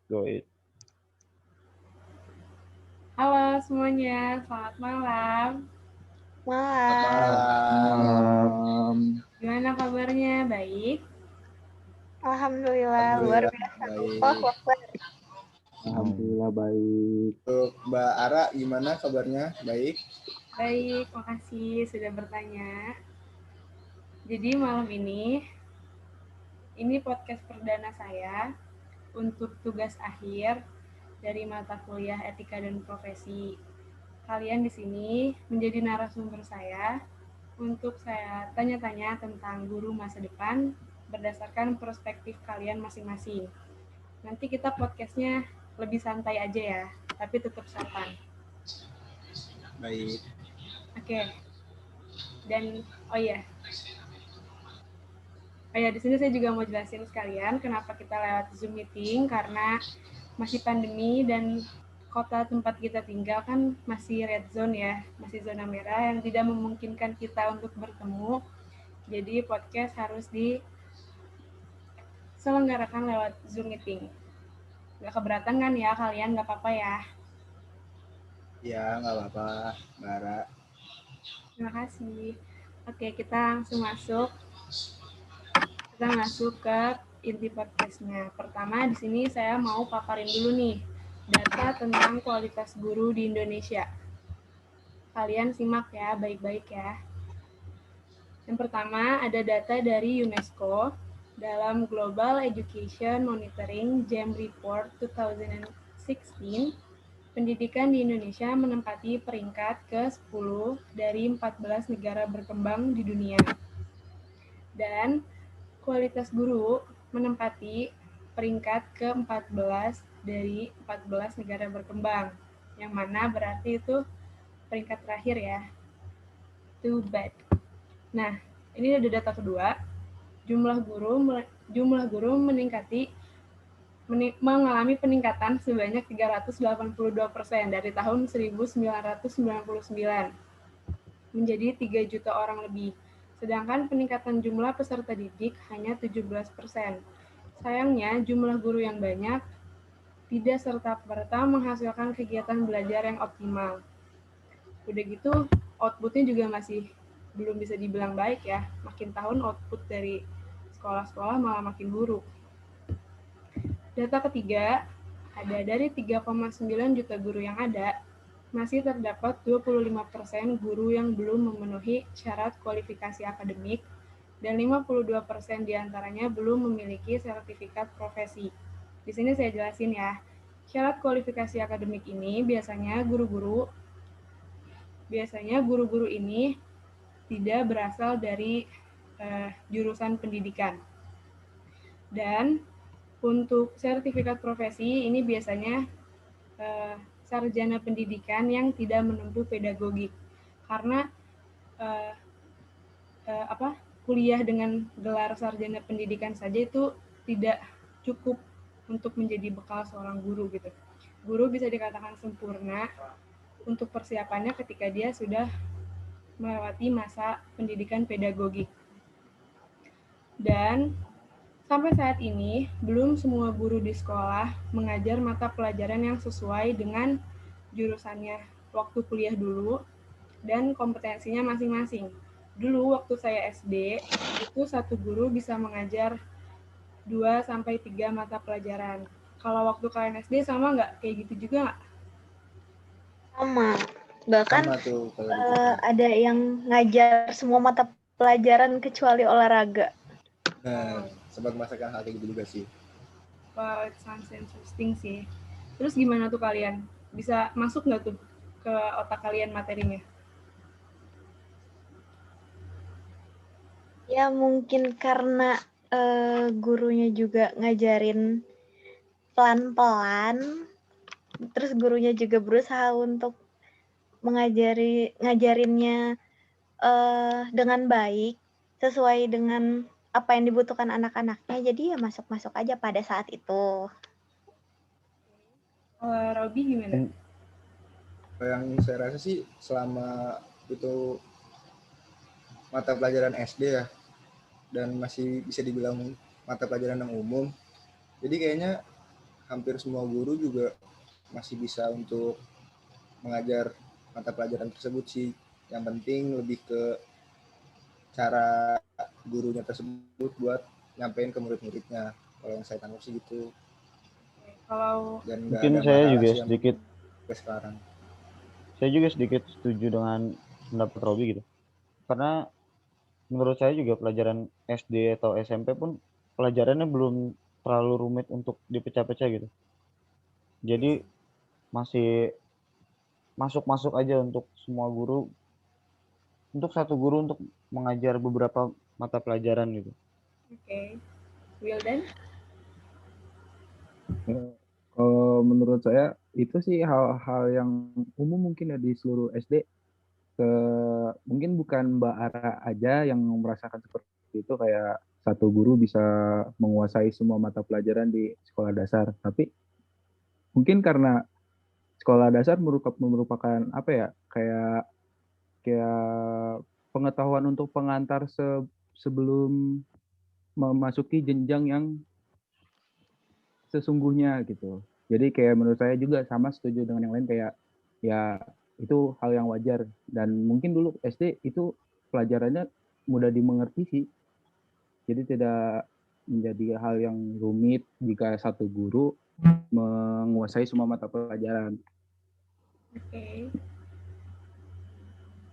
Go it. Halo semuanya, selamat malam. Malam. Malam. Gimana kabarnya? Baik? Alhamdulillah luar biasa. Allahu Baik. Akbar. Alhamdulillah baik. Untuk Mbak Ara gimana kabarnya? Baik. Baik, makasih sudah bertanya. Jadi malam ini podcast perdana saya untuk tugas akhir dari mata kuliah Etika dan Profesi. Kalian di sini menjadi narasumber saya untuk saya tanya-tanya tentang guru masa depan berdasarkan perspektif kalian masing-masing. Nanti kita podcastnya lebih santai aja ya, tapi tetap sopan. Baik. Oke. Dan di sini saya juga mau jelasin sekalian kenapa kita lewat Zoom meeting, karena masih pandemi dan kota tempat kita tinggal kan masih red zone ya, masih zona merah yang tidak memungkinkan kita untuk bertemu. Jadi podcast harus diselenggarakan lewat Zoom meeting. Nggak keberatan kan ya kalian? Nggak apa-apa ya? Ya, nggak apa-apa, Mbak Ara. Terima kasih. Oke, kita langsung masuk. Kita masuk ke inti podcastnya. Pertama, di sini saya mau paparin dulu nih data tentang kualitas guru di Indonesia. Kalian simak ya, baik-baik ya. Yang pertama, ada data dari UNESCO dalam Global Education Monitoring GEM Report 2016. Pendidikan di Indonesia menempati peringkat ke-10 dari 14 negara berkembang di dunia. Dan kualitas guru menempati peringkat ke-14 dari 14 negara berkembang. Yang mana berarti itu peringkat terakhir ya. Too bad. Nah, ini ada data kedua. Jumlah guru mengalami peningkatan sebanyak 382% dari tahun 1999 menjadi 3 juta orang lebih. Sedangkan peningkatan jumlah peserta didik hanya 17%. Sayangnya, jumlah guru yang banyak tidak serta-merta menghasilkan kegiatan belajar yang optimal. Udah gitu, outputnya juga masih belum bisa dibilang baik ya. Makin tahun output dari sekolah-sekolah malah makin buruk. Data ketiga, ada dari 3,9 juta guru yang ada, masih terdapat 25% guru yang belum memenuhi syarat kualifikasi akademik dan 52% diantaranya belum memiliki sertifikat profesi. Di sini saya jelasin ya. Syarat kualifikasi akademik ini biasanya guru-guru ini tidak berasal dari jurusan pendidikan. Dan untuk sertifikat profesi ini biasanya sarjana pendidikan yang tidak menempuh pedagogik, karena kuliah dengan gelar sarjana pendidikan saja itu tidak cukup untuk menjadi bekal seorang guru gitu. Guru bisa dikatakan sempurna untuk persiapannya ketika dia sudah melewati masa pendidikan pedagogik. Dan sampai saat ini, belum semua guru di sekolah mengajar mata pelajaran yang sesuai dengan jurusannya waktu kuliah dulu dan kompetensinya masing-masing. Dulu waktu saya SD, itu satu guru bisa mengajar 2-3 mata pelajaran. Kalau waktu kalian SD sama nggak? Kayak gitu juga nggak? Sama. Bahkan Sama tuh kalau di ada yang ngajar semua mata pelajaran kecuali olahraga. Nah, sempat merasakan hal kayak gitu juga sih. Wow, it sounds interesting sih. Terus gimana tuh kalian? Bisa masuk nggak tuh ke otak kalian materinya? Ya mungkin karena gurunya juga ngajarin pelan-pelan, terus gurunya juga berusaha untuk ngajarinnya dengan baik, sesuai dengan apa yang dibutuhkan anak-anaknya, jadi ya masuk-masuk aja pada saat itu. Robi gimana? Yang saya rasa sih selama itu mata pelajaran SD ya, dan masih bisa dibilang mata pelajaran yang umum, jadi kayaknya hampir semua guru juga masih bisa untuk mengajar mata pelajaran tersebut sih. Yang penting lebih ke cara gurunya tersebut buat nyampein ke murid-muridnya. Kalau yang saya tangkap sih gitu. Kalau Dan nggak Mungkin ada saya masalah juga sih yang sedikit sampai sekarang. setuju dengan pendapat Robi gitu. Karena menurut saya juga pelajaran SD atau SMP pun pelajarannya belum terlalu rumit untuk dipecah-pecah gitu. Jadi masih masuk-masuk aja untuk semua guru, untuk satu guru untuk mengajar beberapa mata pelajaran gitu. Oke. Wildan? Kalau menurut saya itu sih hal-hal yang umum mungkin ya di seluruh SD. Mungkin bukan Mbak Ara aja yang merasakan seperti itu, kayak satu guru bisa menguasai semua mata pelajaran di sekolah dasar. Tapi mungkin karena sekolah dasar merupakan apa ya, kayak kayak pengetahuan untuk pengantar sebelum memasuki jenjang yang sesungguhnya gitu. Jadi kayak menurut saya juga sama, setuju dengan yang lain, kayak ya itu hal yang wajar, dan mungkin dulu SD itu pelajarannya mudah dimengerti sih. Jadi tidak menjadi hal yang rumit jika satu guru menguasai semua mata pelajaran. Oke.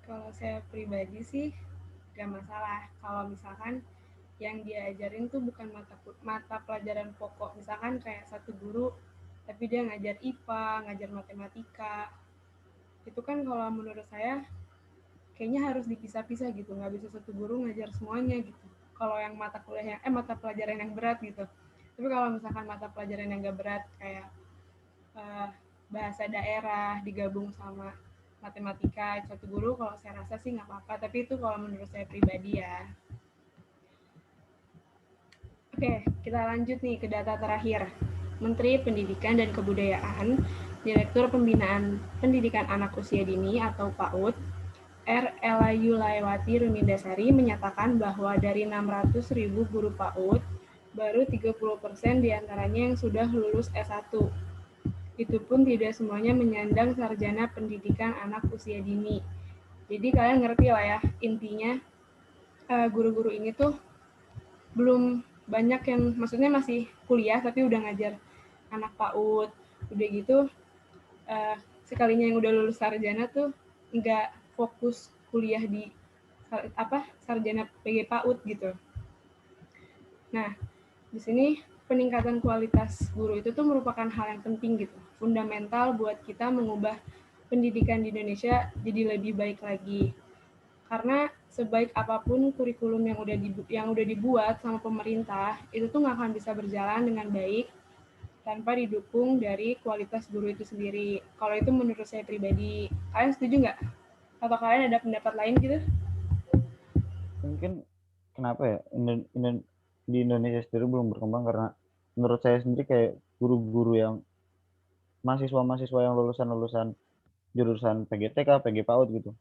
Kalau saya pribadi sih gak masalah kalau misalkan yang diajarin tuh bukan mata pelajaran pokok. Misalkan kayak satu guru tapi dia ngajar IPA, ngajar matematika. Itu kan kalau menurut saya kayaknya harus dipisah-pisah gitu, nggak bisa satu guru ngajar semuanya gitu. Kalau yang mata pelajaran yang berat gitu. Tapi kalau misalkan mata pelajaran yang gak berat kayak bahasa daerah digabung sama matematika, satu guru kalau saya rasa sih nggak apa-apa. Tapi itu kalau menurut saya pribadi ya. Oke, kita lanjut nih ke data terakhir. Menteri Pendidikan dan Kebudayaan, Direktur Pembinaan Pendidikan Anak Usia Dini atau PAUD, R. Ella Yulaywati Rumindasari menyatakan bahwa dari 600.000 guru PAUD, baru 30% diantaranya yang sudah lulus S1. Itu pun tidak semuanya menyandang sarjana pendidikan anak usia dini. Jadi kalian ngerti lah ya, intinya guru-guru ini tuh belum banyak yang, maksudnya masih kuliah tapi udah ngajar anak PAUD. Udah gitu, sekalinya yang udah lulus sarjana tuh nggak fokus kuliah di sarjana PG PAUD gitu. Nah, di sini peningkatan kualitas guru itu tuh merupakan hal yang penting gitu, fundamental buat kita mengubah pendidikan di Indonesia jadi lebih baik lagi. Karena sebaik apapun kurikulum yang udah dibuat sama pemerintah, itu tuh nggak akan bisa berjalan dengan baik tanpa didukung dari kualitas guru itu sendiri. Kalau itu menurut saya pribadi. Kalian setuju nggak? Atau kalian ada pendapat lain gitu? Mungkin kenapa ya di Indonesia sendiri belum berkembang karena menurut saya sendiri kayak guru-guru yang mahasiswa-mahasiswa yang lulusan jurusan PGTK, PG PAUD gitu,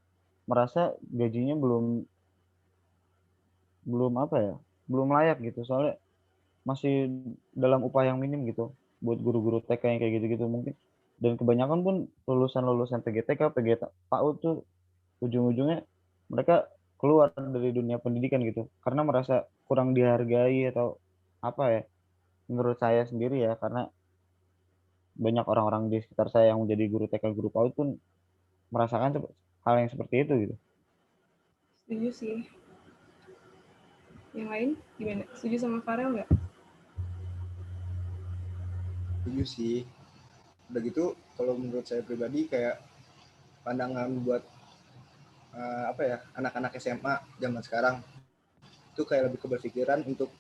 merasa gajinya belum apa ya, belum layak gitu, soalnya masih dalam upah yang minim gitu buat guru-guru TK yang kayak gitu-gitu mungkin. Dan kebanyakan pun lulusan PGTK, PG PAUD tuh ujung-ujungnya mereka keluar dari dunia pendidikan gitu karena merasa kurang dihargai atau apa ya, menurut saya sendiri ya, karena banyak orang-orang di sekitar saya yang menjadi guru TK, guru PAUD pun merasakan hal yang seperti itu gitu. Setuju sih. Yang lain gimana? Setuju sama Farel nggak? Setuju sih. Udah gitu kalau menurut saya pribadi kayak pandangan buat anak-anak SMA zaman sekarang itu kayak lebih keberpikiran untuk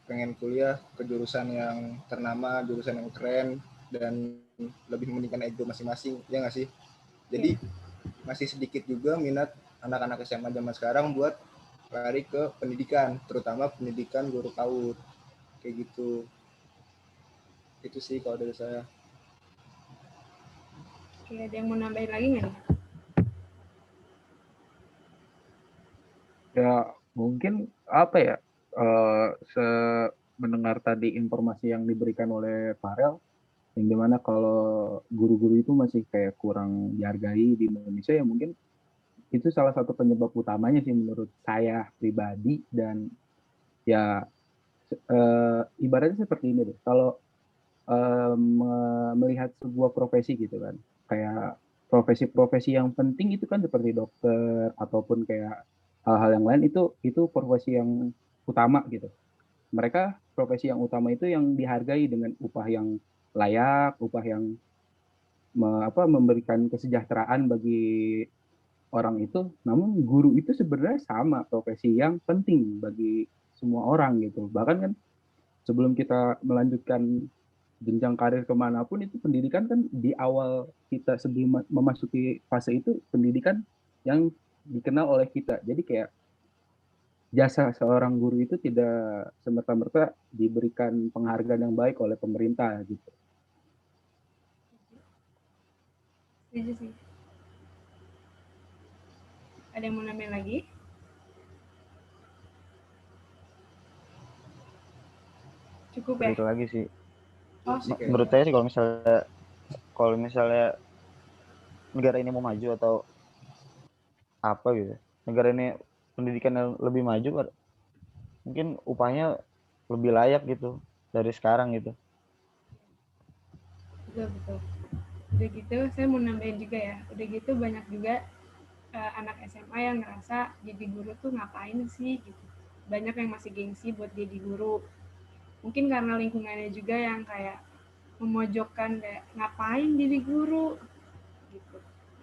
pengen kuliah ke jurusan yang ternama, jurusan yang keren, dan lebih mementingkan ego masing-masing, ya nggak sih? Jadi masih sedikit juga minat anak-anak SMA zaman sekarang buat lari ke pendidikan, terutama pendidikan guru PAUD, kayak gitu. Itu sih kalau dari saya. Oke, ada yang mau nambahin lagi nggak nih? Ya mungkin apa ya, mendengar tadi informasi yang diberikan oleh Farel, yang dimana kalau guru-guru itu masih kayak kurang dihargai di Indonesia, ya mungkin itu salah satu penyebab utamanya sih menurut saya pribadi. Dan ya ibaratnya seperti ini deh, kalau melihat sebuah profesi gitu kan, kayak profesi-profesi yang penting itu kan seperti dokter ataupun kayak hal-hal yang lain, itu profesi yang utama gitu. Mereka profesi yang utama itu yang dihargai dengan upah yang layak, upah yang memberikan kesejahteraan bagi orang itu. Namun guru itu sebenarnya sama profesi yang penting bagi semua orang gitu. Bahkan kan sebelum kita melanjutkan jenjang karir kemanapun, itu pendidikan kan di awal kita sebelum memasuki fase itu, pendidikan yang dikenal oleh kita. Jadi kayak jasa seorang guru itu tidak semerta-merta diberikan penghargaan yang baik oleh pemerintah gitu. Setuju sih. Ada yang mau nambahin lagi? Cukup ya? Itu lagi sih. Oh, Menurut saya sih kalau misalnya negara ini mau maju atau apa gitu, negara ini pendidikan yang lebih maju, mungkin upahnya lebih layak gitu dari sekarang gitu. betul. Udah gitu, saya mau nambahin juga ya. Udah gitu banyak juga anak SMA yang ngerasa jadi guru tuh ngapain sih gitu. Banyak yang masih gengsi buat jadi guru. Mungkin karena lingkungannya juga yang kayak memojokkan, kayak ngapain jadi guru gitu.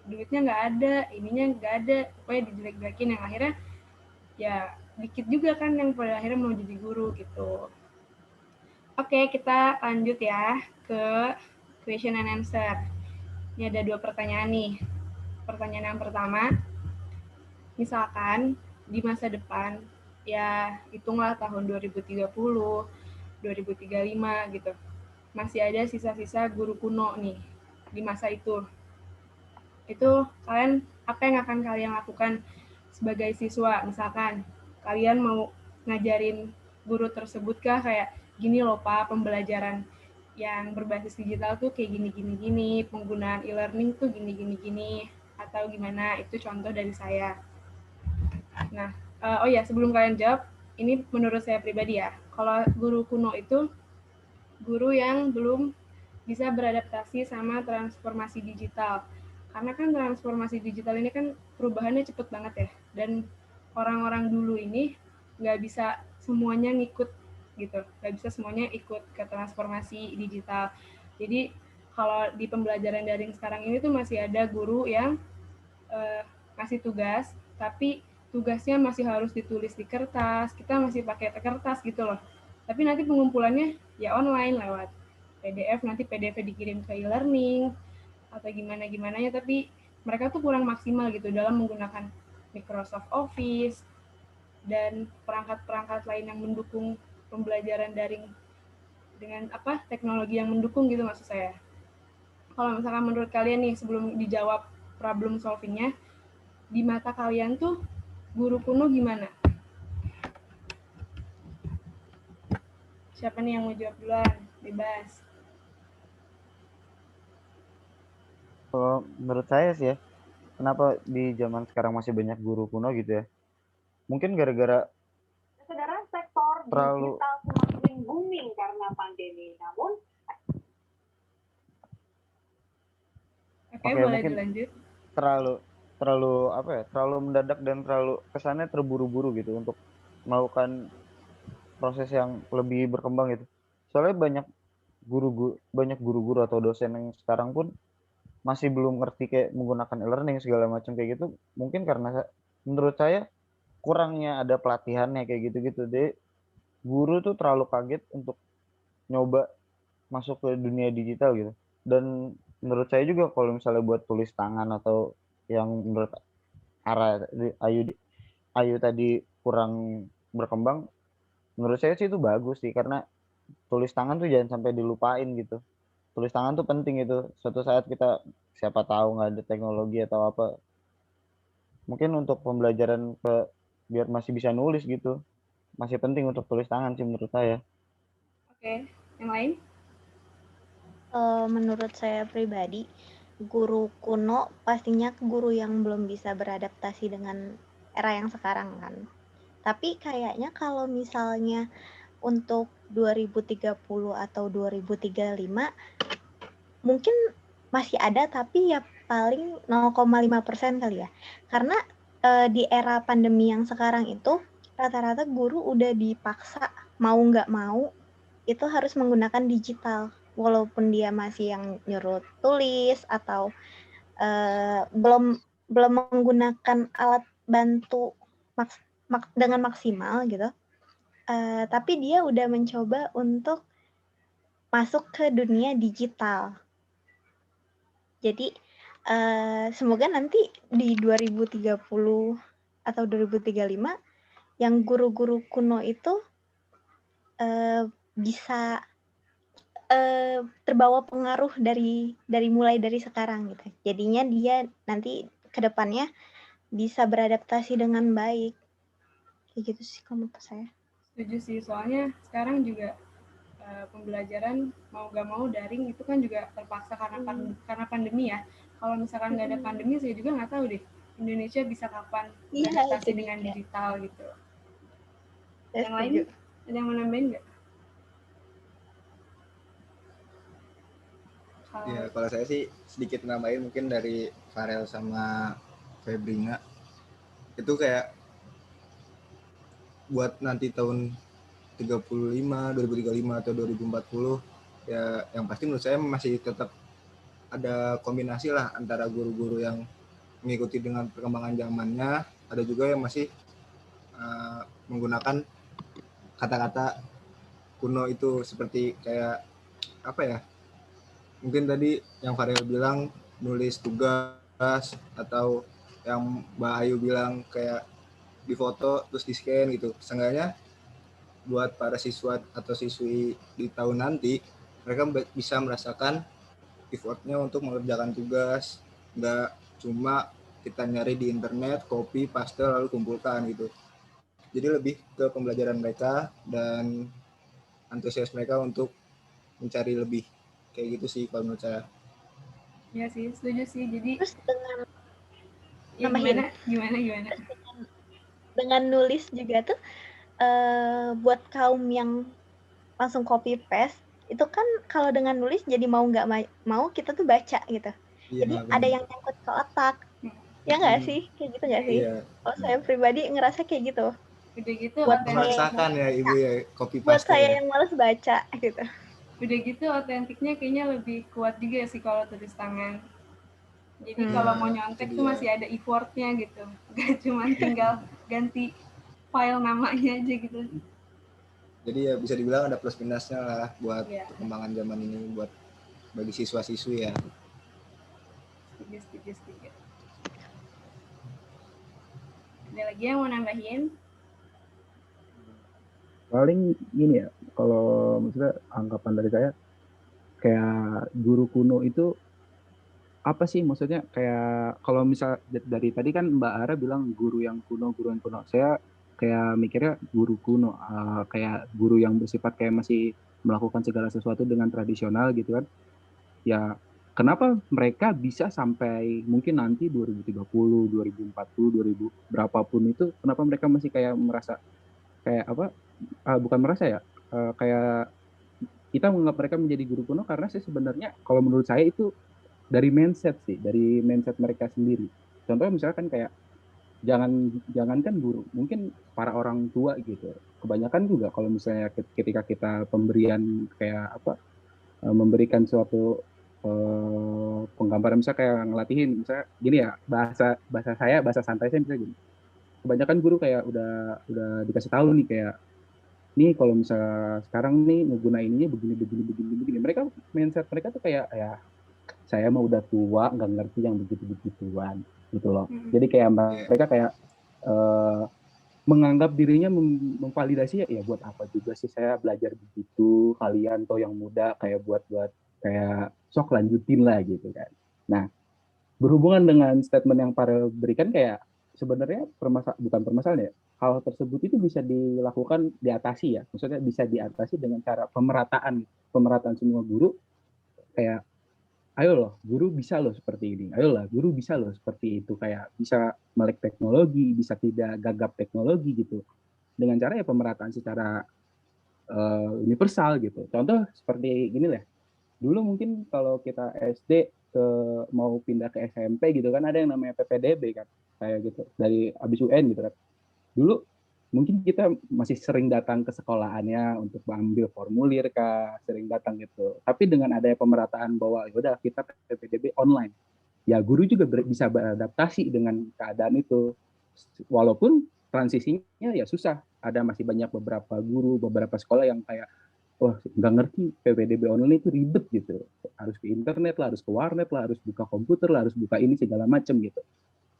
Duitnya nggak ada, ininya nggak ada, pokoknya dijelek-jelekin, yang akhirnya ya dikit juga kan yang pada akhirnya mau jadi guru gitu. Oke, kita lanjut ya ke question and answer. Ini ada 2 pertanyaan nih. Pertanyaan yang pertama, misalkan di masa depan, ya hitunglah tahun 2030, 2035 gitu, masih ada sisa-sisa guru kuno nih di masa itu. Itu kalian, apa yang akan kalian lakukan sebagai siswa? Misalkan kalian mau ngajarin guru tersebut kah, kayak gini loh Pak, pembelajaran yang berbasis digital tuh kayak gini, penggunaan e-learning tuh gini, atau gimana? Itu contoh dari saya. Nah, oh ya, sebelum kalian jawab, ini menurut saya pribadi ya, kalau guru kuno itu guru yang belum bisa beradaptasi sama transformasi digital. Karena kan transformasi digital ini kan perubahannya cepet banget ya, dan orang-orang dulu ini nggak bisa semuanya ngikut gitu, nggak bisa semuanya ikut ke transformasi digital. Jadi kalau di pembelajaran daring sekarang ini tuh masih ada guru yang ngasih tugas, tapi tugasnya masih harus ditulis di kertas, kita masih pakai kertas gitu loh. Tapi nanti pengumpulannya ya online lewat PDF, nanti PDF dikirim ke e-learning atau gimana-gimananya, tapi mereka tuh kurang maksimal gitu dalam menggunakan Microsoft Office dan perangkat-perangkat lain yang mendukung pembelajaran daring dengan teknologi yang mendukung gitu maksud saya. Kalau misalkan menurut kalian nih, sebelum dijawab problem solvingnya, di mata kalian tuh guru kuno gimana? Siapa nih yang mau jawab duluan? Bebas. Kalau menurut saya sih ya, kenapa di zaman sekarang masih banyak guru kuno gitu ya? Mungkin gara-gara Saudara, sektor terlalu digital semakin booming karena pandemi. Namun, Oke, Oke, boleh mungkin dilanjut. terlalu mendadak dan terlalu kesannya terburu-buru gitu untuk melakukan proses yang lebih berkembang gitu. Soalnya banyak guru-guru atau dosen yang sekarang pun masih belum ngerti kayak menggunakan e-learning segala macam kayak gitu. Mungkin karena menurut saya kurangnya ada pelatihannya kayak gitu-gitu. Jadi guru tuh terlalu kaget untuk nyoba masuk ke dunia digital gitu. Dan menurut saya juga kalau misalnya buat tulis tangan atau yang menurut Ayu tadi kurang berkembang, menurut saya sih itu bagus sih, karena tulis tangan tuh jangan sampai dilupain gitu. Tulis tangan tuh penting itu. Suatu saat kita siapa tahu nggak ada teknologi atau apa, mungkin untuk pembelajaran biar masih bisa nulis gitu, masih penting untuk tulis tangan sih menurut saya. Oke, yang lain? Menurut saya pribadi, guru kuno pastinya guru yang belum bisa beradaptasi dengan era yang sekarang kan. Tapi kayaknya kalau misalnya untuk 2030 atau 2035 mungkin masih ada, tapi ya paling 0,5% kali ya. Karena di era pandemi yang sekarang itu rata-rata guru udah dipaksa mau nggak mau itu harus menggunakan digital, walaupun dia masih yang nyuruh tulis atau belum menggunakan alat bantu dengan maksimal gitu. Tapi dia udah mencoba untuk masuk ke dunia digital. Jadi semoga nanti di 2030 atau 2035 yang guru-guru kuno itu bisa terbawa pengaruh dari mulai dari sekarang gitu. Jadinya dia nanti ke depannya bisa beradaptasi dengan baik. Kayak gitu sih kalau menurut saya. Setuju sih, soalnya sekarang juga pembelajaran mau gak mau daring itu kan juga terpaksa karena pandemi ya. Kalau misalkan nggak ada pandemi, saya juga nggak tahu deh Indonesia bisa kapan beradaptasi dengan digital gitu. Yang lain ada yang mau nambahin nggak? Ya, kalau saya sih sedikit nambahin mungkin dari Farel sama Febrina. Itu kayak buat nanti tahun 2035 atau 2040 ya yang pasti menurut saya masih tetap ada kombinasi lah antara guru-guru yang mengikuti dengan perkembangan zamannya, ada juga yang masih menggunakan kata-kata kuno itu seperti kayak apa ya? Mungkin tadi yang Farel bilang nulis tugas atau yang Mbak Ayu bilang kayak di foto terus di scan gitu. Seenggaknya buat para siswa atau siswi di tahun nanti mereka bisa merasakan effortnya untuk mengerjakan tugas, nggak cuma kita nyari di internet, copy, paste, lalu kumpulkan gitu. Jadi lebih ke pembelajaran mereka dan antusias mereka untuk mencari lebih. Kayak gitu sih kalau menurut saya. Iya sih, setuju sih. Jadi terus dengan ya, gimana? Dengan nulis juga tuh buat kaum yang langsung copy paste itu kan kalau dengan nulis jadi mau nggak mau kita tuh baca gitu. Iya, jadi bener. Ada yang nyangkut ke otak. Ya nggak sih? Kayak gitu nggak sih? Iya. Kalau saya pribadi ngerasa kayak gitu. Udah gitu buat merasakan ya Ibu ya copy paste. Buat saya ya. yang males baca gitu. Udah gitu otentiknya kayaknya lebih kuat juga sih kalau tulis tangan. Jadi kalau mau nyontek tuh masih ada effortnya gitu. Gak cuma tinggal ganti file namanya aja gitu. Jadi ya bisa dibilang ada plus minusnya lah buat perkembangan zaman ini buat bagi siswa-siswi ya. Setuju. Ada lagi yang mau nambahin? Paling gini ya, kalau maksudnya anggapan dari saya, kayak guru kuno itu apa sih maksudnya? Kayak kalau misal dari tadi kan Mbak Ara bilang guru yang kuno. Saya kayak mikirnya guru kuno, kayak guru yang bersifat kayak masih melakukan segala sesuatu dengan tradisional gitu kan. Ya kenapa mereka bisa sampai mungkin nanti 2030, 2040, 2000 berapapun itu, kenapa mereka masih kayak merasa kayak apa? Bukan merasa ya, kayak kita menganggap mereka menjadi guru kuno karena sih sebenarnya kalau menurut saya itu dari mindset mereka sendiri. Contohnya misalkan kayak jangankan guru, mungkin para orang tua gitu. Kebanyakan juga kalau misalnya ketika kita pemberian kayak apa, memberikan suatu penggambaran misalnya kayak ngelatihin misalnya gini ya, bahasa santai saya misalnya gini. Kebanyakan guru kayak udah dikasih tahu nih kayak nih kalau misalnya sekarang nih ngegunainnya begini. Mindset mereka tuh kayak ya saya mah udah tua nggak ngerti yang begitu-begituan gitu loh. Jadi kayak mereka kayak menganggap dirinya memvalidasi ya buat apa juga sih saya belajar begitu, kalian toh yang muda kayak buat kayak sok lanjutin lah gitu kan. Nah berhubungan dengan statement yang Farel berikan kayak sebenarnya bukan permasalahan ya. Hal tersebut itu bisa dilakukan, diatasi ya. Maksudnya bisa diatasi dengan cara pemerataan semua guru. Kayak, ayo loh, guru bisa loh seperti ini. Ayolah, guru bisa loh seperti itu. Kayak bisa melek teknologi, bisa tidak gagap teknologi gitu. Dengan cara ya pemerataan secara universal gitu. Contoh seperti gini lah. Dulu mungkin kalau kita SD mau pindah ke SMP gitu kan ada yang namanya PPDB kan, kayak gitu dari abis UN gitu kan. Dulu mungkin kita masih sering datang ke sekolahannya untuk mengambil formulir kah, sering datang gitu. Tapi dengan adanya pemerataan bahwa udah kita PPDB online, ya guru juga bisa beradaptasi dengan keadaan itu. Walaupun transisinya ya susah, ada masih banyak beberapa guru, beberapa sekolah yang kayak wah nggak ngerti PPDB online itu ribet gitu, harus ke internet lah, harus ke warnet lah, harus buka komputer lah, harus buka ini segala macam gitu.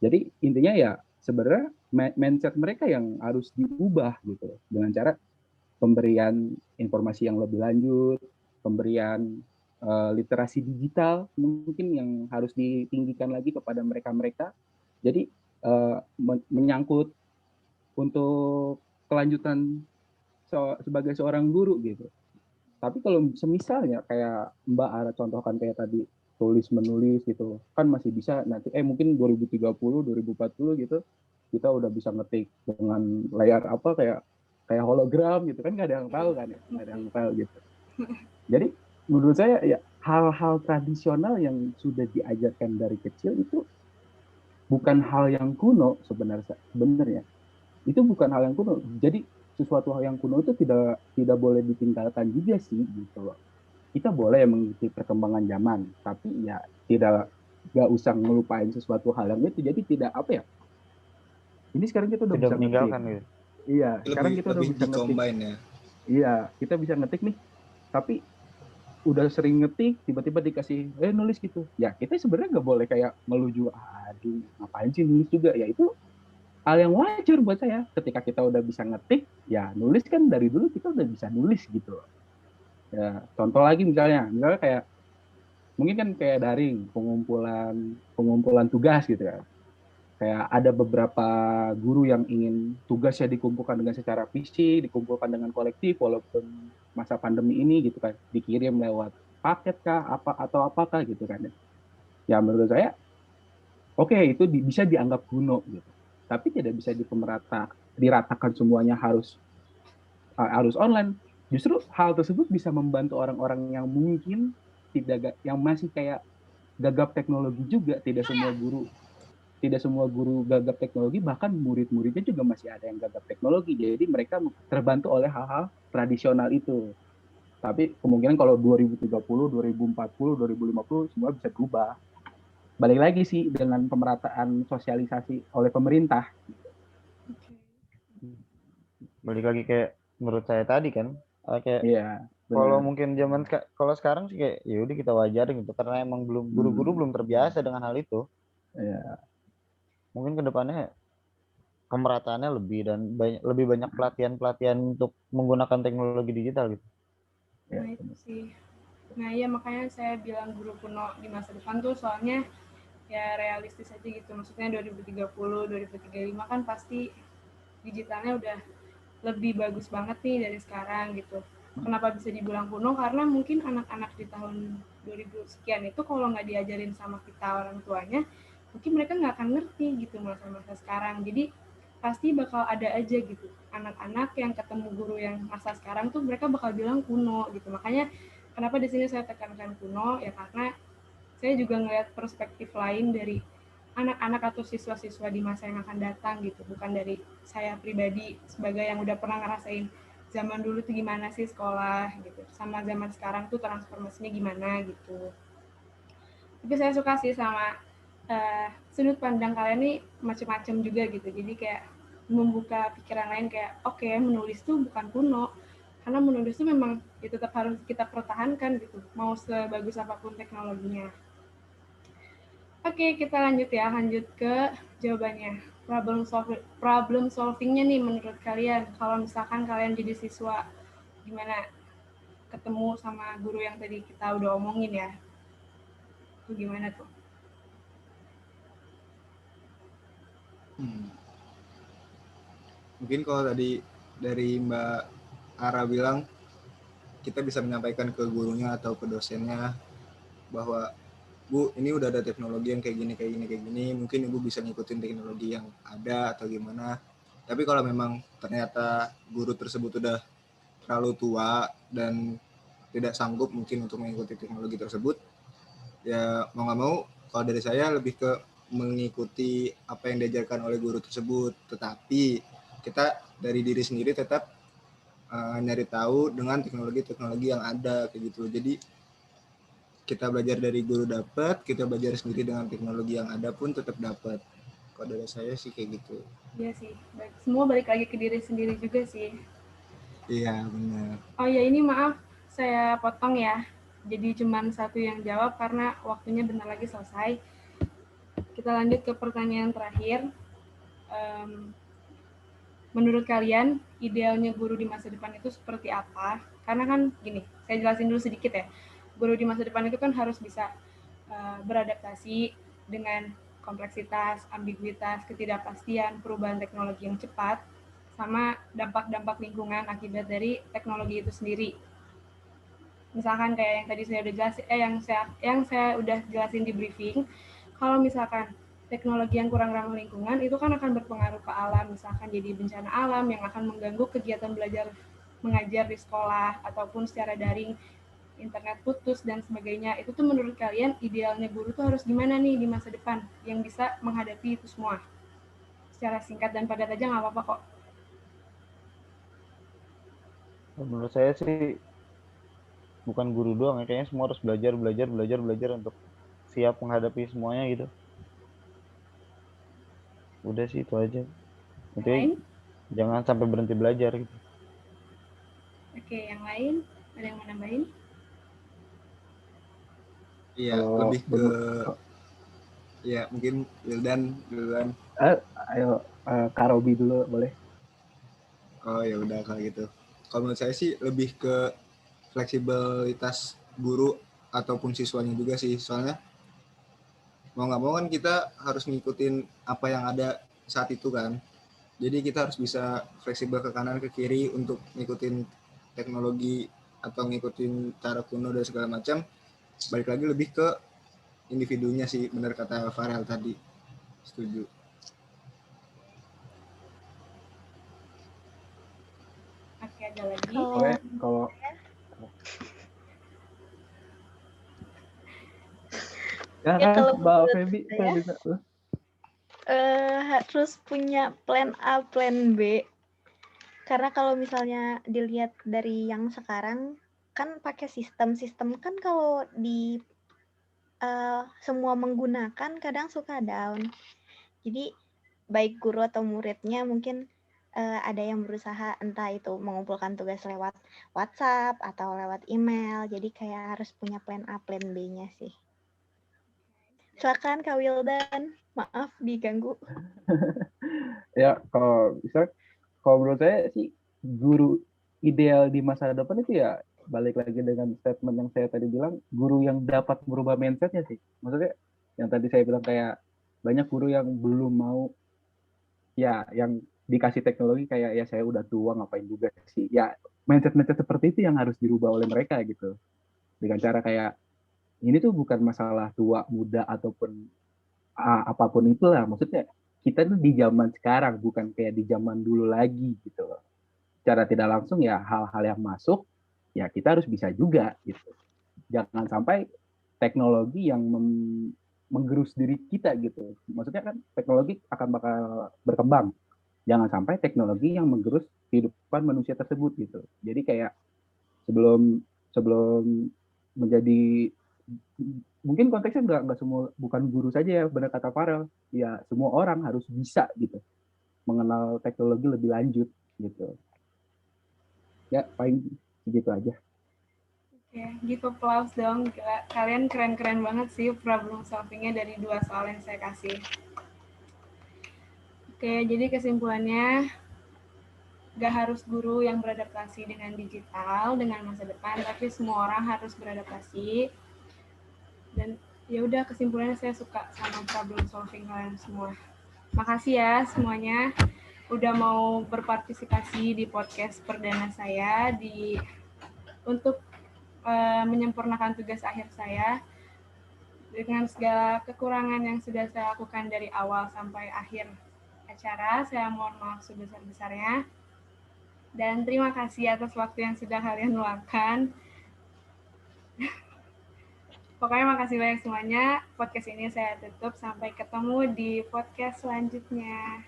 Jadi intinya ya sebenarnya mindset mereka yang harus diubah gitu dengan cara pemberian informasi yang lebih lanjut, pemberian literasi digital mungkin yang harus ditinggikan lagi kepada mereka-mereka. Jadi menyangkut untuk kelanjutan sebagai seorang guru gitu. Tapi kalau semisalnya kayak Mbak Ara contohkan kayak tadi tulis menulis gitu kan masih bisa nanti mungkin 2030 2040 gitu kita udah bisa ngetik dengan layar apa kayak hologram gitu kan, nggak ada yang tahu kan ya, nggak ada yang tahu gitu. Jadi menurut saya ya hal-hal tradisional yang sudah diajarkan dari kecil itu bukan hal yang kuno sebenarnya itu bukan hal yang kuno. Jadi sesuatu hal yang kuno itu tidak boleh ditinggalkan juga sih gitu loh. Kita boleh mengikuti perkembangan zaman, tapi ya nggak usah ngelupain sesuatu hal yang itu. Jadi tidak apa ya? Ini sekarang kita udah Tidak bisa meninggalkan ngetik. gitu. Iya, sekarang kita udah lebih bisa ngetik. di-combine ya. Iya, kita bisa ngetik nih. Tapi udah sering ngetik, tiba-tiba dikasih nulis gitu. Ya kita sebenarnya nggak boleh kayak meluju, aduh ngapain sih nulis juga? Ya itu hal yang wajar buat saya. Ketika kita udah bisa ngetik, ya nulis kan dari dulu kita udah bisa nulis gitu. Ya, contoh lagi misalnya kayak mungkin kan kayak daring pengumpulan tugas gitu ya. Kayak ada beberapa guru yang ingin tugasnya dikumpulkan dengan secara fisik, dikumpulkan dengan kolektif walaupun masa pandemi ini gitu kan, dikirim lewat paket kah atau apakah gitu kan. Ya menurut saya oke, itu bisa dianggap kuno gitu. Tapi tidak bisa diratakan semuanya harus online. Justru hal tersebut bisa membantu orang-orang yang mungkin yang masih kayak gagap teknologi juga. Tidak semua guru gagap teknologi, bahkan murid-muridnya juga masih ada yang gagap teknologi. Jadi mereka terbantu oleh hal-hal tradisional itu. Tapi kemungkinan kalau 2030, 2040, 2050 semua bisa berubah. Balik lagi sih dengan pemerataan sosialisasi oleh pemerintah. Balik lagi kayak menurut saya tadi kan, kayak Iya, kalau benar. mungkin kalau sekarang sih kayak ya udah kita wajarin gitu karena emang guru-guru belum terbiasa dengan hal itu. Iya. Mungkin kedepannya pemerataannya lebih banyak pelatihan untuk menggunakan teknologi digital gitu. Nah itu sih. Nah iya makanya saya bilang guru kuno di masa depan tuh soalnya ya realistis aja gitu. Maksudnya 2030, 2035 kan pasti digitalnya udah lebih bagus banget nih dari sekarang gitu. Kenapa bisa dibilang kuno? Karena mungkin anak-anak di tahun 2000 sekian itu kalau nggak diajarin sama kita orang tuanya, mungkin mereka nggak akan ngerti gitu masa-masa sekarang. Jadi pasti bakal ada aja gitu anak-anak yang ketemu guru yang masa sekarang tuh mereka bakal bilang kuno gitu. Makanya kenapa di sini saya tekankan kuno ya karena saya juga ngeliat perspektif lain dari anak-anak atau siswa-siswa di masa yang akan datang gitu, bukan dari saya pribadi sebagai yang udah pernah ngerasain zaman dulu tuh gimana sih sekolah gitu, sama zaman sekarang tuh transformasinya gimana gitu. Tapi saya suka sih sama sudut pandang kalian nih macam-macam juga gitu, jadi kayak membuka pikiran lain kayak oke, menulis tuh bukan kuno, karena menulis tuh memang ya tetap harus kita pertahankan gitu, mau sebagus apapun teknologinya. Oke, kita lanjut ke jawabannya. Problem solving-nya nih menurut kalian, kalau misalkan kalian jadi siswa, gimana ketemu sama guru yang tadi kita udah omongin ya? Itu gimana tuh? Mungkin kalau tadi dari Mbak Ara bilang, kita bisa menyampaikan ke gurunya atau ke dosennya bahwa Bu, ini udah ada teknologi yang kayak gini, mungkin Ibu bisa ngikutin teknologi yang ada atau gimana. Tapi kalau memang ternyata guru tersebut udah terlalu tua dan tidak sanggup mungkin untuk mengikuti teknologi tersebut, ya mau nggak mau, kalau dari saya lebih ke mengikuti apa yang diajarkan oleh guru tersebut. Tetapi kita dari diri sendiri tetap nyari tahu dengan teknologi-teknologi yang ada kayak gitu. Jadi kita belajar dari guru dapat, kita belajar sendiri dengan teknologi yang ada pun tetap dapat. Kalau dari saya sih kayak gitu. Iya sih, semua balik lagi ke diri sendiri juga sih. Iya, benar. Oh ya, ini maaf saya potong ya. Jadi cuma satu yang jawab karena waktunya bentar lagi selesai. Kita lanjut ke pertanyaan terakhir. Menurut kalian, idealnya guru di masa depan itu seperti apa? Karena kan gini, saya jelasin dulu sedikit ya. Guru di masa depan itu kan harus bisa beradaptasi dengan kompleksitas, ambiguitas, ketidakpastian, perubahan teknologi yang cepat, sama dampak-dampak lingkungan akibat dari teknologi itu sendiri. Misalkan kayak yang tadi saya udah jelasin, yang saya udah jelasin di briefing, kalau misalkan teknologi yang kurang ramah lingkungan itu kan akan berpengaruh ke alam, misalkan jadi bencana alam yang akan mengganggu kegiatan belajar mengajar di sekolah ataupun secara daring, internet putus dan sebagainya. Itu tuh menurut kalian idealnya guru tuh harus gimana nih di masa depan yang bisa menghadapi itu semua? Secara singkat dan padat aja nggak apa-apa kok. Menurut saya sih bukan guru doang ya, kayaknya semua harus belajar untuk siap menghadapi semuanya gitu. Udah sih itu aja. Intinya jangan sampai berhenti belajar gitu. Oke, yang lain ada yang mau nambahin? Iya, lebih ke ya mungkin Wildan duluan. Ayo Kak Robi dulu boleh. Oh ya udah kalau gitu. Kalau menurut saya sih lebih ke fleksibilitas guru ataupun siswanya juga sih. Soalnya mau nggak mau kan kita harus ngikutin apa yang ada saat itu kan. Jadi kita harus bisa fleksibel ke kanan ke kiri untuk ngikutin teknologi atau ngikutin cara kuno dan segala macam. Balik lagi lebih ke individunya sih, benar kata Farel tadi. Setuju. Oke, ada lagi. Kalau ya kan Mbak Feby harus punya plan A, plan B. Karena kalau misalnya dilihat dari yang sekarang kan pakai sistem kan kalau di semua menggunakan kadang suka down. Jadi baik guru atau muridnya mungkin ada yang berusaha entah itu mengumpulkan tugas lewat WhatsApp atau lewat email. Jadi kayak harus punya plan A, plan B-nya sih. Silakan Kak Wildan, maaf diganggu. Ya kalau menurut saya sih guru ideal di masa depan itu ya balik lagi dengan statement yang saya tadi bilang, guru yang dapat merubah mindsetnya sih. Maksudnya yang tadi saya bilang kayak banyak guru yang belum mau, ya yang dikasih teknologi kayak ya saya udah tua ngapain juga sih. Ya mindset seperti itu yang harus dirubah oleh mereka gitu. Dengan cara kayak ini tuh bukan masalah tua muda ataupun apapun itulah. Maksudnya kita tuh di zaman sekarang bukan kayak di zaman dulu lagi gitu loh. Secara tidak langsung ya hal-hal yang masuk ya kita harus bisa juga gitu. Jangan sampai teknologi yang menggerus diri kita gitu. Maksudnya kan teknologi akan bakal berkembang. Jangan sampai teknologi yang menggerus kehidupan manusia tersebut gitu. Jadi kayak sebelum menjadi, mungkin konteksnya nggak semua, bukan guru saja ya, benar kata Farel, ya semua orang harus bisa gitu mengenal teknologi lebih lanjut gitu. Ya paling segitu aja. Oke, gitu applause dong. Gila, kalian keren-keren banget sih problem solvingnya dari 2 soal yang saya kasih. Oke, jadi kesimpulannya gak harus guru yang beradaptasi dengan digital, dengan masa depan, tapi semua orang harus beradaptasi. Dan ya udah, kesimpulannya saya suka sama problem solving kalian semua. Makasih ya semuanya udah mau berpartisipasi di podcast perdana saya untuk menyempurnakan tugas akhir saya dengan segala kekurangan yang sudah saya lakukan dari awal sampai akhir acara. Saya mohon maaf sebesar-besarnya. Dan terima kasih atas waktu yang sudah kalian luangkan. Pokoknya makasih banyak semuanya. Podcast ini saya tutup. Sampai ketemu di podcast selanjutnya.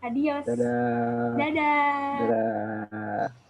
Adios. Dadah. Dadah. Dadah.